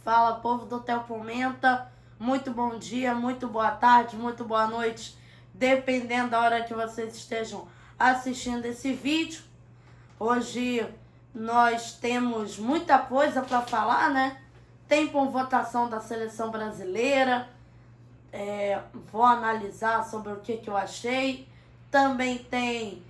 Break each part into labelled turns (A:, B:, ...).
A: Fala, povo do Teopimenta, muito bom dia, muito boa tarde, muito boa noite, dependendo da hora que vocês estejam assistindo esse vídeo. Hoje nós temos muita coisa para falar, né? Tem com votação da seleção brasileira, vou analisar sobre o que eu achei. Também tem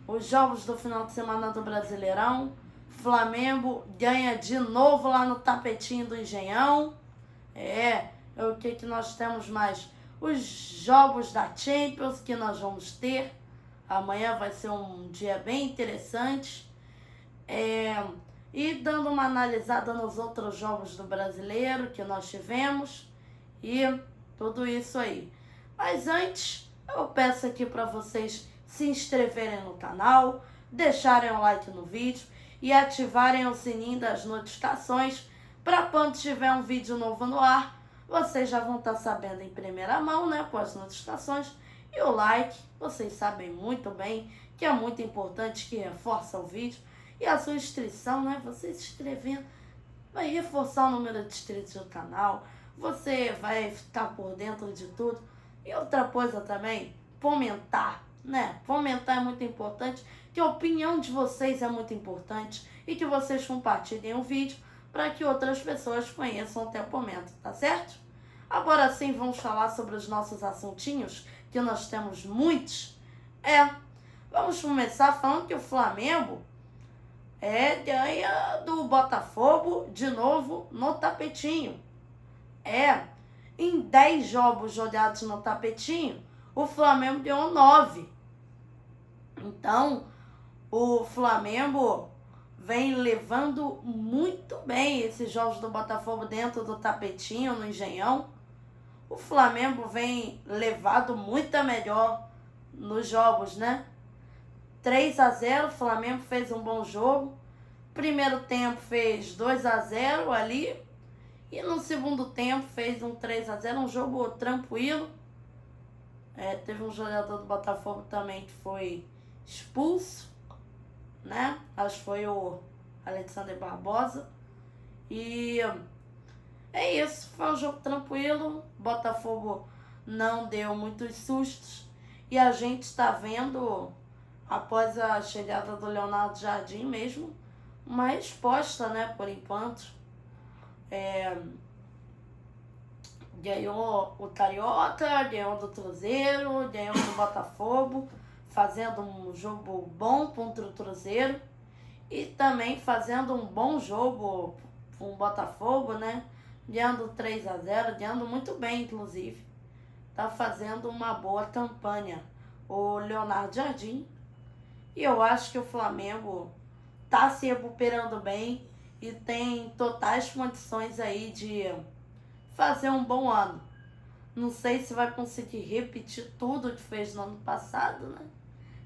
A: os jogos do final de semana do Brasileirão. Flamengo ganha de novo lá no tapetinho do Engenhão. O que nós temos mais? Os jogos da Champions que nós vamos ter. Amanhã vai ser um dia bem interessante. E dando uma analisada nos outros jogos do Brasileiro que nós tivemos. E tudo isso aí. Mas antes, eu peço aqui para vocês se inscreverem no canal, deixarem um like no vídeo e ativarem o sininho das notificações para quando tiver um vídeo novo no ar, vocês já vão estar sabendo em primeira mão, né, com as notificações. E o like, vocês sabem muito bem que é muito importante, que reforça o vídeo. E a sua inscrição, né, você se inscrevendo, vai reforçar o número de inscritos do canal, você vai ficar por dentro de tudo. E outra coisa também, fomentar, né? Fomentar é muito importante, que a opinião de vocês é muito importante e que vocês compartilhem o vídeo para que outras pessoas conheçam o Teopimenta, tá certo? Agora sim, vamos falar sobre os nossos assuntinhos, que nós temos muitos. Vamos começar falando que o Flamengo ganha do Botafogo de novo no tapetinho. Em 10 jogos jogados no tapetinho, o Flamengo ganhou 9. Então, o Flamengo vem levando muito bem esses jogos do Botafogo dentro do tapetinho, no Engenhão. O Flamengo vem levado muito melhor nos jogos, né? 3-0, o Flamengo fez um bom jogo. Primeiro tempo fez 2-0 ali. E no segundo tempo fez um 3-0, um jogo tranquilo. Teve um jogador do Botafogo também que foi expulso, né? Acho que foi o Alexander Barbosa. E é isso, foi um jogo tranquilo. Botafogo não deu muitos sustos. E a gente está vendo, após a chegada do Leonardo Jardim mesmo, uma resposta, né, por enquanto. Ganhou o Carioca, ganhou do Cruzeiro, ganhou do Botafogo, fazendo um jogo bom contra o Cruzeiro e também fazendo um bom jogo com o Botafogo, né? Ganhando 3-0, ganhando muito bem, inclusive. Tá fazendo uma boa campanha o Leonardo Jardim. E eu acho que o Flamengo tá se recuperando bem e tem totais condições aí de fazer um bom ano. Não sei se vai conseguir repetir tudo que fez no ano passado, né?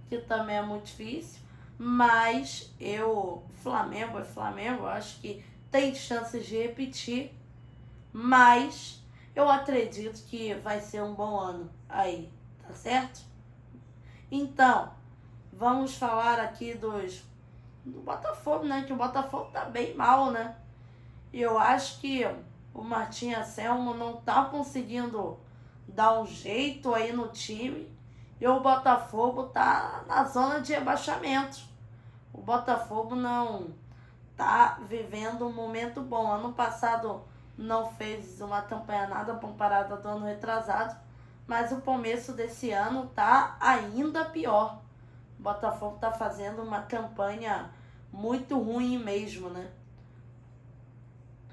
A: Que também é muito difícil. Mas Flamengo, eu acho que tem chances de repetir. Mas eu acredito que vai ser um bom ano aí, tá certo? Então, vamos falar aqui do Botafogo, né? Que o Botafogo tá bem mal, né? E eu acho que o Martim Anselmo não tá conseguindo dar um jeito aí no time. E o Botafogo tá na zona de rebaixamento. O Botafogo não tá vivendo um momento bom. Ano passado não fez uma campanha nada comparada do ano retrasado. Mas o começo desse ano tá ainda pior. O Botafogo tá fazendo uma campanha muito ruim mesmo, né?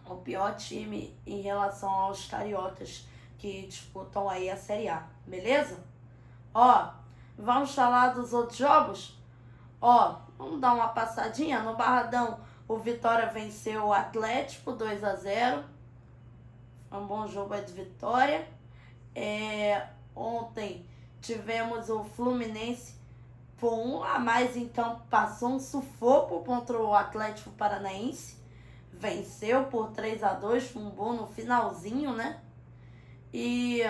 A: O pior time em relação aos cariocas que disputam aí a Série A, beleza? Vamos falar dos outros jogos? Vamos dar uma passadinha. No Barradão, o Vitória venceu o Atlético 2-0. Foi um bom jogo de vitória. Ontem tivemos o Fluminense com 1-1 em campo, passou um sufoco contra o Atlético Paranaense. Venceu por 3-2, um gol no finalzinho, né? E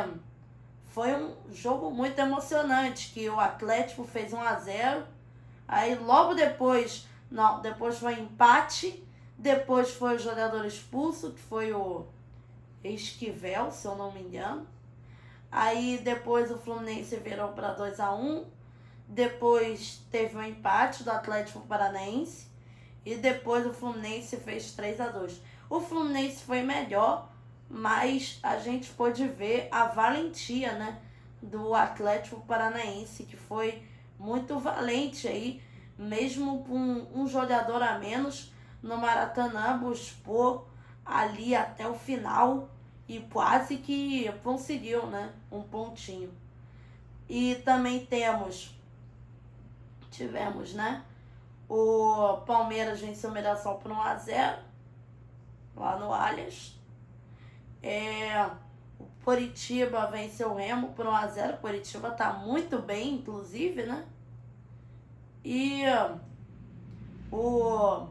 A: foi um jogo muito emocionante, que o Atlético fez 1-0. Aí logo depois foi empate Depois foi o jogador expulso, que foi o Esquivel, se eu não me engano. Aí depois o Fluminense virou para 2-1. Depois teve um empate do Atlético Paranaense. E depois o Fluminense fez 3-2. O Fluminense foi melhor, mas a gente pôde ver a valentia, né, do Atlético Paranaense, que foi muito valente aí, mesmo com um jogador a menos no Maracanã, buscou ali até o final e quase que conseguiu, né, um pontinho. E também tivemos, né, o Palmeiras venceu o Mirassol por 1-0 lá no Allianz. O Coritiba venceu o Remo por 1-0. O Coritiba tá muito bem, inclusive, né? E o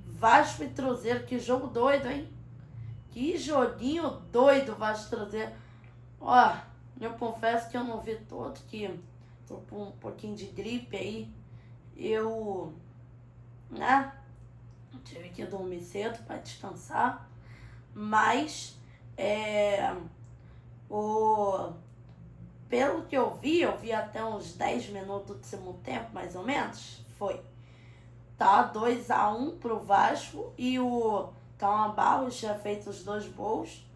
A: Vasco e Cruzeiro, que jogo doido, hein? Que joguinho doido, Vasco e Cruzeiro. Ó, eu confesso que eu não vi todo, que tô com um pouquinho de gripe aí. Eu, né, tive que dormir cedo para descansar. Mas, pelo que eu vi até uns 10 minutos do segundo tempo, mais ou menos, foi. Tá 2-1 pro Vasco e o Cauã Barros tinha feito os 2 gols,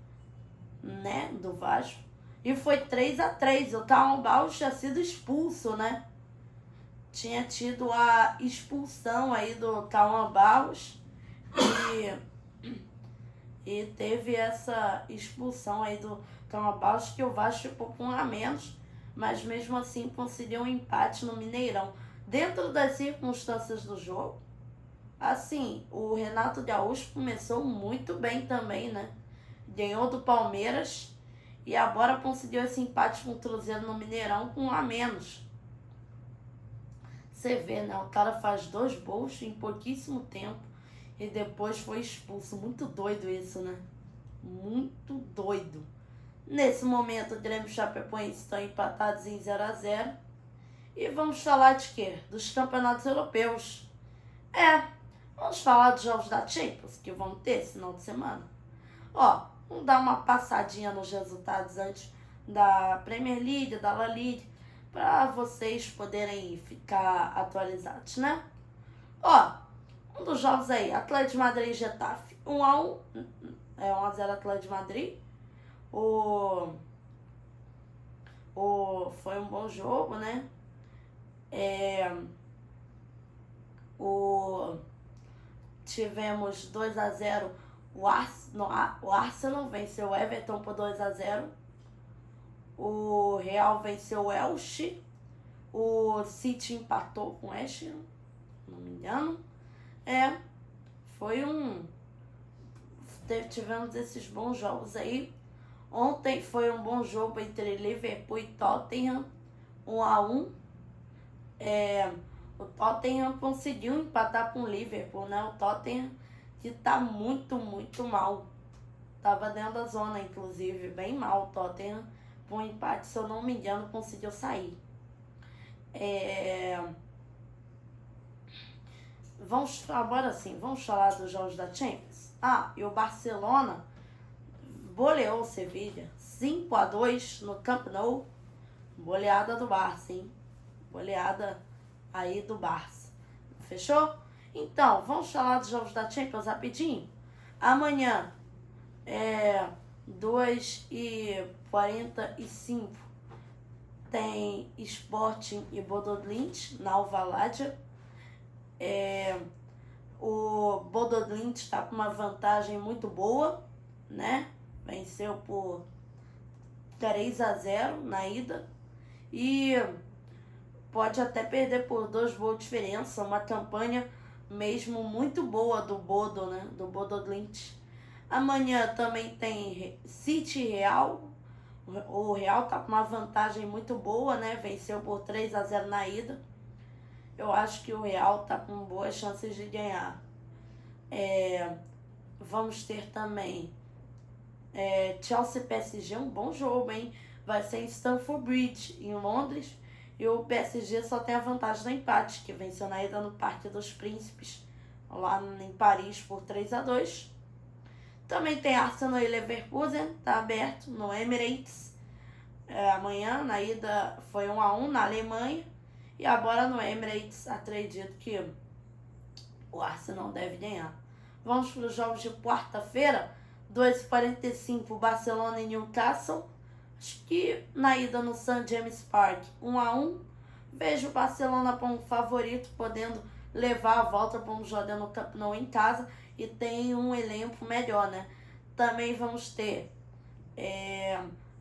A: né, do Vasco. E foi 3-3. O Cauã Barros tinha sido expulso, né? Tinha tido a expulsão aí do Cauã Barros e teve essa expulsão aí do Cauã Barros, que o Vasco ficou com 1 a menos, mas mesmo assim conseguiu um empate no Mineirão. Dentro das circunstâncias do jogo, assim, o Renato Gaúcho começou muito bem também, né? Ganhou do Palmeiras e agora conseguiu esse empate com o Cruzeiro no Mineirão com 1 a menos. Você vê, né? O cara faz 2 gols em pouquíssimo tempo e depois foi expulso. Muito doido isso, né? Muito doido. Nesse momento, o Grêmio e o Chapecoense estão empatados em 0-0. E vamos falar de quê? Dos campeonatos europeus. Vamos falar dos jogos da Champions, que vão ter esse final de semana. Ó, vamos dar uma passadinha nos resultados antes da Premier League, da La Liga, para vocês poderem ficar atualizados, né? Ó, um dos jogos aí, Atlético de Madrid e Getafe, 1-1, 1-0 Atlético de Madrid. Foi um bom jogo, né? Tivemos 2-0, o Arsenal venceu o Everton por 2-0. O Real venceu o Elche. O City empatou com o Elche, não me engano. Tivemos esses bons jogos aí. Ontem foi um bom jogo entre Liverpool e Tottenham, 1-1. O Tottenham conseguiu empatar com o Liverpool, né? O Tottenham que tá muito, muito mal. Tava dentro da zona, inclusive, bem mal o Tottenham. Com um empate, se eu não me engano, conseguiu sair. Vamos falar dos jogos da Champions. E o Barcelona goleou o Sevilla 5-2 no Camp Nou. Goleada do Barça, hein? Goleada aí do Barça. Fechou? Então, vamos falar dos jogos da Champions rapidinho. Amanhã, 2h45, tem Sporting e Bodo/Glimt na Alvalade. O Bodo/Glimt está com uma vantagem muito boa, né? Venceu por 3-0 na ida e pode até perder por 2 gols de diferença. Uma campanha mesmo muito boa do Bodo, né? Do Bodo/Glimt. Amanhã também tem City e Real. O Real tá com uma vantagem muito boa, né? Venceu por 3-0 na ida. Eu acho que o Real tá com boas chances de ganhar. Vamos ter também Chelsea e PSG, um bom jogo, hein? Vai ser em Stamford Bridge, em Londres. E o PSG só tem a vantagem do empate, que venceu na ida no Parque dos Príncipes lá em Paris por 3-2. Também tem Arsenal e Leverkusen, tá aberto no Emirates. Amanhã, na ida, foi 1-1 na Alemanha. E agora no Emirates, acredito que o Arsenal deve ganhar. Vamos para os jogos de quarta-feira, 2h45, Barcelona e Newcastle. Acho que na ida no St. James Park, 1-1. Vejo o Barcelona como favorito, podendo levar a volta para um jogo no Camp Nou em casa e tem um elenco melhor, né? Também vamos ter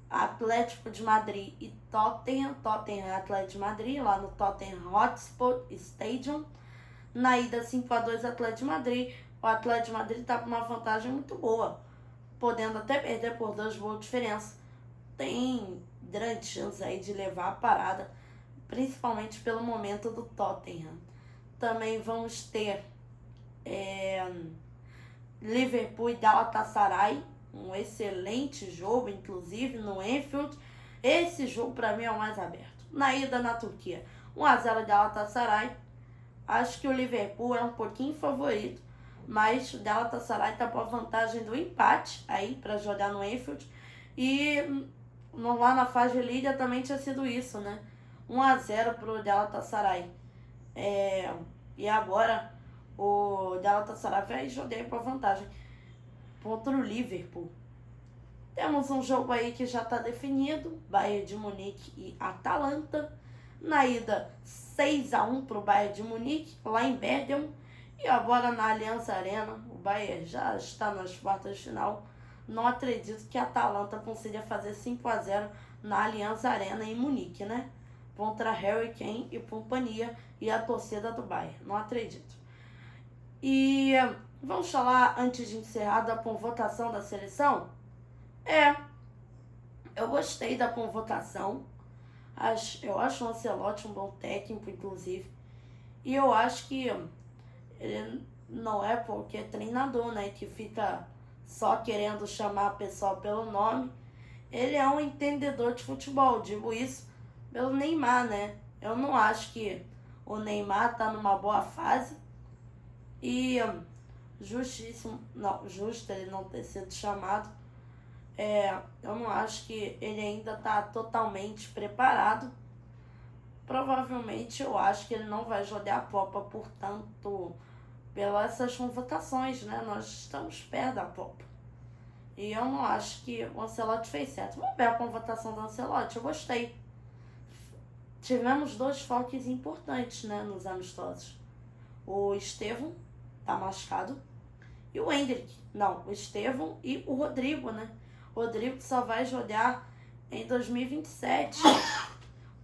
A: Atlético de Madrid e Tottenham e Atlético de Madrid, lá no Tottenham Hotspur Stadium. Na ida 5-2 Atlético de Madrid. O Atlético de Madrid está com uma vantagem muito boa, podendo até perder por 2 gols de diferença. Tem grande chance aí de levar a parada, principalmente pelo momento do Tottenham. Também vamos ter Liverpool e Galatasaray, um excelente jogo, inclusive no Anfield. Esse jogo para mim é o mais aberto. Na ida na Turquia, 1-0 Galatasaray. Acho que o Liverpool é um pouquinho favorito, mas o Galatasaray está com a vantagem do empate aí para jogar no Anfield. E lá na fase de liga também tinha sido isso, né? 1-0 para o Galatasaray. E agora o Galatasaray vai jogar com a vantagem contra o Liverpool. Temos um jogo aí que já está definido, Bayern de Munique e Atalanta. Na ida, 6-1 para o Bayern de Munique, lá em Bergamo. E agora na Allianz Arena, o Bayern já está nas quartas de final. Não acredito que a Atalanta consiga fazer 5-0 na Allianz Arena em Munique, né? Contra Harry Kane e companhia e a torcida do Bayern. Não acredito. E vamos falar, antes de encerrar, da convocação da seleção? Eu gostei da convocação. Eu acho o Ancelotti um bom técnico, inclusive. E eu acho que ele não é porque é treinador, né? Que fica só querendo chamar a pessoa pelo nome. Ele é um entendedor de futebol. Digo isso pelo Neymar, né? Eu não acho que o Neymar tá numa boa fase. E justo ele não ter sido chamado. Eu não acho que ele ainda está totalmente preparado. Provavelmente eu acho que ele não vai jogar a Copa, portanto, pelas essas convocações, né? Nós estamos perto da Copa. E eu não acho que o Ancelotti fez certo. Vamos ver a convocação do Ancelotti, eu gostei. Tivemos 2 foques importantes, né, nos amistosos. O Estevão tá machucado e o Endrick. Não, o Estevão e o Rodrigo, né? O Rodrigo só vai jogar em 2027.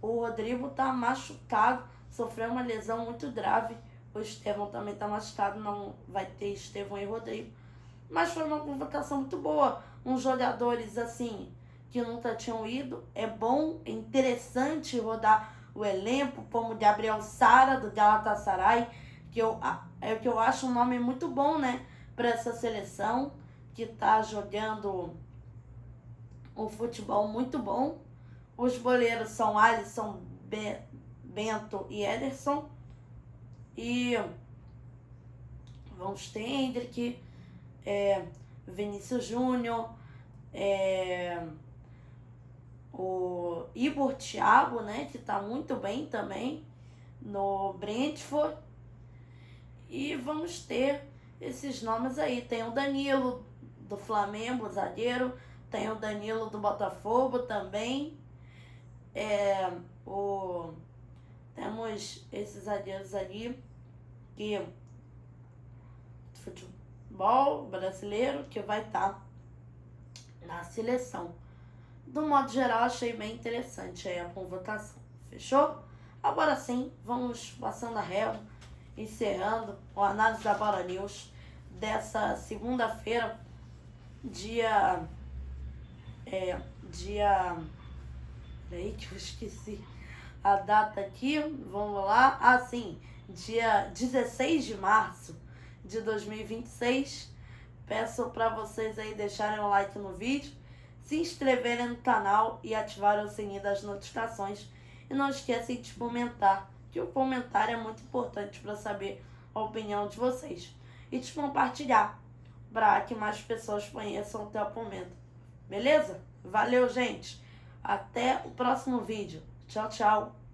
A: O Rodrigo tá machucado, sofreu uma lesão muito grave. O Estevão também tá machucado, não vai ter Estevão e Rodrigo. Mas foi uma convocação muito boa. Uns jogadores assim que nunca tinham ido. É bom, é interessante rodar o elenco, como Gabriel Sara do Galatasaray, que eu acho um nome muito bom, né, para essa seleção que tá jogando um futebol muito bom. Os goleiros são Alisson, Bento e Ederson. E vamos ter Endrick, Vinícius Júnior, o Igor Thiago, né, que tá muito bem também no Brentford. E vamos ter esses nomes aí. Tem o Danilo do Flamengo, zagueiro. Tem o Danilo do Botafogo também. Temos esses zagueiros ali que futebol brasileiro que vai estar na seleção. Do modo geral, achei bem interessante aí a convocação. Fechou? Agora sim, vamos passando a régua, encerrando o análise da Bola News dessa segunda-feira, Peraí que eu esqueci a data aqui, vamos lá. Sim, dia 16 de março de 2026. Peço para vocês aí deixarem um like no vídeo, se inscreverem no canal e ativarem o sininho das notificações. E não esquecem de comentar, que o comentário é muito importante para saber a opinião de vocês e de compartilhar para que mais pessoas conheçam o Teopomenta. Beleza? Valeu, gente! Até o próximo vídeo. Tchau, tchau!